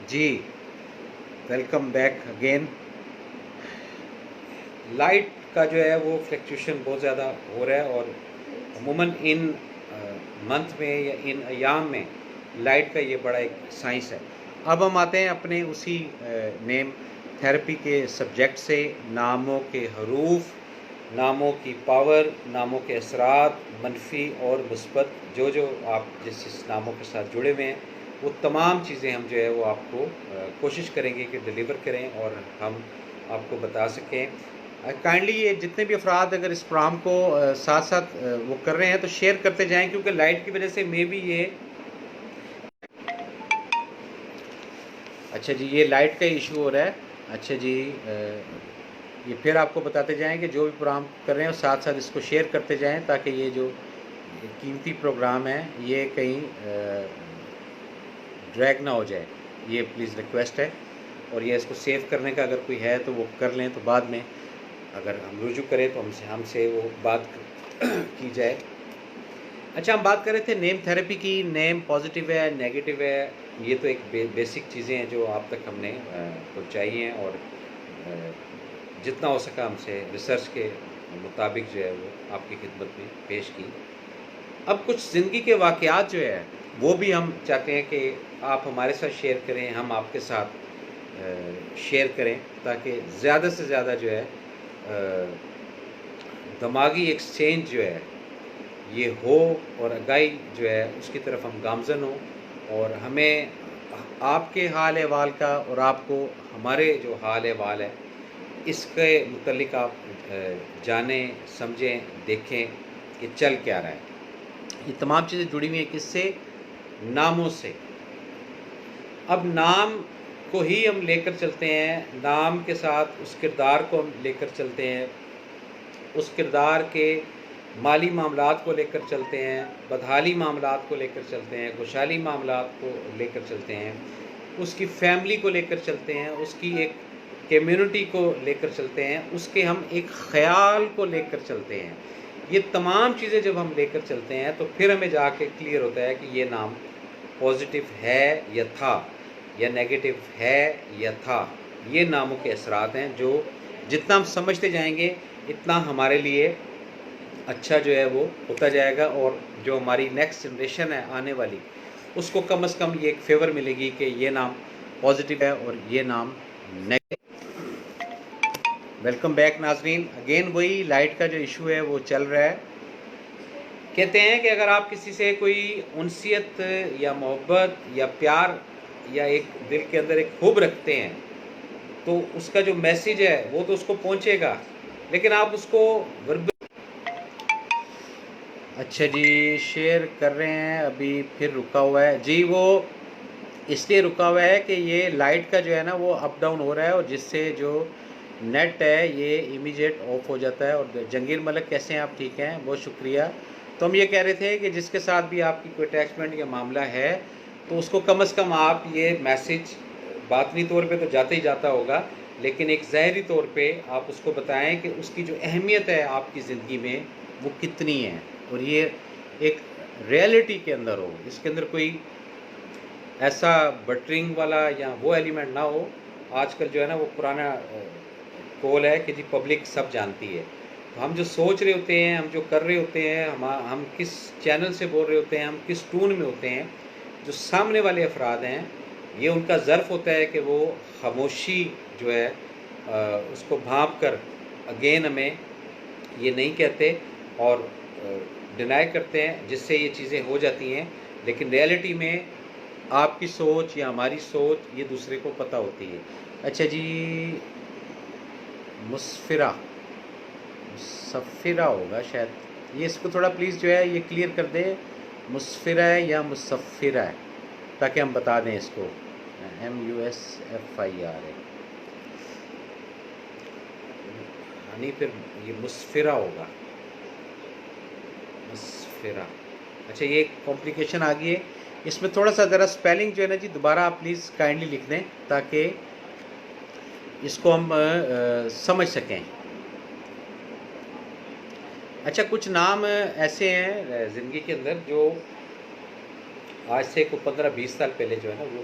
جی welcome back again. Light کا جو ہے وہ فلیکچویشن بہت زیادہ ہو رہا ہے، اور عموماً ان منتھ میں یا ان ایام میں لائٹ کا یہ بڑا ایک سائنس ہے. اب ہم آتے ہیں اپنے اسی نیم تھیراپی کے سبجیکٹ سے. ناموں کے حروف، ناموں کی پاور، ناموں کے اثرات منفی اور مثبت، جو آپ جس ناموں کے ساتھ جڑے ہوئے ہیں، وہ تمام چیزیں ہم جو ہے وہ آپ کو کوشش کریں گے کہ ڈیلیور کریں اور ہم آپ کو بتا سکیں. کائنڈلی یہ جتنے بھی افراد اگر اس پروگرام کو ساتھ ساتھ وہ کر رہے ہیں تو شیئر کرتے جائیں، کیونکہ لائٹ کی وجہ سے میں بھی یہ اچھا جی یہ لائٹ کا ایشو ہو رہا ہے. اچھا جی یہ پھر آپ کو بتاتے جائیں کہ جو بھی پروگرام کر رہے ہیں ساتھ ساتھ اس کو شیئر کرتے جائیں، تاکہ یہ جو قیمتی پروگرام ہے یہ کہیں ڈریگ نہ ہو جائے. یہ پلیز ریکویسٹ ہے. اور یہ اس کو سیو کرنے کا اگر کوئی ہے تو وہ کر لیں، تو بعد میں اگر ہم رجوع کریں تو ہم سے وہ بات کی جائے. اچھا ہم بات کر رہے تھے نیم تھیراپی کی. نیم پازیٹیو ہے، نیگیٹو ہے، یہ تو ایک بیسک چیزیں ہیں جو آپ تک ہم نے پہنچائی ہیں، اور جتنا ہو سکا ہم سے ریسرچ کے مطابق جو ہے وہ آپ کی خدمت میں پیش کی. اب کچھ زندگی کے واقعات جو ہے وہ بھی ہم چاہتے ہیں کہ آپ ہمارے ساتھ شیئر کریں، ہم آپ کے ساتھ شیئر کریں، تاکہ زیادہ سے زیادہ جو ہے دماغی ایکسچینج جو ہے یہ ہو، اور آگاہی جو ہے اس کی طرف ہم گامزن ہوں، اور ہمیں آپ کے حال احوال کا اور آپ کو ہمارے جو حال احوال ہے اس کے متعلق آپ جانیں، سمجھیں، دیکھیں کہ چل کیا رہا ہے. یہ تمام چیزیں جڑی ہوئی ہیں کس سے؟ ناموں سے. اب نام کو ہی ہم لے کر چلتے ہیں، نام کے ساتھ اس کردار کو ہم لے کر چلتے ہیں، اس کردار کے مالی معاملات کو لے کر چلتے ہیں، بدحالی معاملات کو لے کر چلتے ہیں، خوشحالی معاملات کو لے کر چلتے ہیں، اس کی فیملی کو لے کر چلتے ہیں، اس کی ایک کمیونٹی کو لے کر چلتے ہیں، اس کے ہم ایک خیال کو لے کر چلتے ہیں. یہ تمام چیزیں جب ہم لے کر چلتے ہیں تو پھر ہمیں جا کے کلیئر ہوتا ہے کہ یہ نام پازیٹیو ہے یا تھا، یا نیگیٹو ہے یا تھا. یہ ناموں کے اثرات ہیں جو جتنا ہم سمجھتے جائیں گے اتنا ہمارے لیے اچھا جو ہے وہ ہوتا جائے گا، اور جو ہماری نیکسٹ جنریشن ہے آنے والی اس کو کم از کم یہ ایک فیور ملے گی کہ یہ نام پازیٹیو ہے اور یہ نام نیگیٹو. ویلکم بیک ناظرین. اگین وہی لائٹ کا جو ایشو ہے وہ چل رہا ہے. کہتے ہیں کہ اگر آپ کسی سے کوئی انسیت یا محبت یا پیار یا ایک دل کے اندر ایک حب رکھتے ہیں تو اس کا جو میسیج ہے وہ تو اس کو پہنچے گا، لیکن آپ اس کو اچھا جی شیئر کر رہے ہیں. ابھی پھر رکا ہوا ہے جی، وہ اس لیے رکا ہوا ہے کہ یہ لائٹ کا جو ہے نا وہ اپ ڈاؤن ہو رہا ہے، اور جس سے جو نیٹ ہے یہ امیجیٹ آف ہو جاتا ہے. اور جنگیر ملک کیسے ہیں آپ؟ ٹھیک ہیں، بہت شکریہ. تو ہم یہ کہہ رہے تھے کہ جس کے ساتھ بھی آپ کی کوئی اٹیچمنٹ یا معاملہ ہے تو اس کو کم از کم آپ یہ میسیج باطنی طور پہ تو جاتا ہی جاتا ہوگا، لیکن ایک ظاہری طور پہ آپ اس کو بتائیں کہ اس کی جو اہمیت ہے آپ کی زندگی میں وہ کتنی ہے، اور یہ ایک ریئلٹی کے اندر ہو، اس کے اندر کوئی ایسا بٹرنگ والا یا وہ ایلیمنٹ نہ ہو. آج کل جو ہے نا وہ پرانا کول ہے کہ جی پبلک سب جانتی ہے. تو ہم جو سوچ رہے ہوتے ہیں، ہم جو کر رہے ہوتے ہیں، ہم کس چینل سے بول رہے ہوتے ہیں، ہم کس ٹون میں ہوتے ہیں، جو سامنے والے افراد ہیں یہ ان کا ظرف ہوتا ہے کہ وہ خاموشی جو ہے اس کو بھانپ کر اگین ہمیں یہ نہیں کہتے اور ڈینائی کرتے ہیں، جس سے یہ چیزیں ہو جاتی ہیں. لیکن ریئلٹی میں آپ کی سوچ یا ہماری سوچ یہ دوسرے کو پتہ ہوتی ہے. اچھا جی مسفرہ ہوگا شاید، یہ اس کو تھوڑا پلیز جو ہے یہ کلیئر کر دیں، مسفرہ ہے یا مسفرہ ہے، تاکہ ہم بتا دیں اس کو. MUSFIR ہے یعنی پھر یہ مسفرہ ہوگا، مسفرہ. اچھا یہ کمپلیکیشن آ گئی ہے اس میں، تھوڑا سا ذرا سپیلنگ جو ہے نا جی دوبارہ آپ پلیز کائنڈلی لکھ دیں تاکہ اس کو ہم سمجھ سکیں. اچھا کچھ نام ایسے ہیں زندگی کے اندر جو آج سے کوئی 15-20 سال پہلے جو ہے نا وہ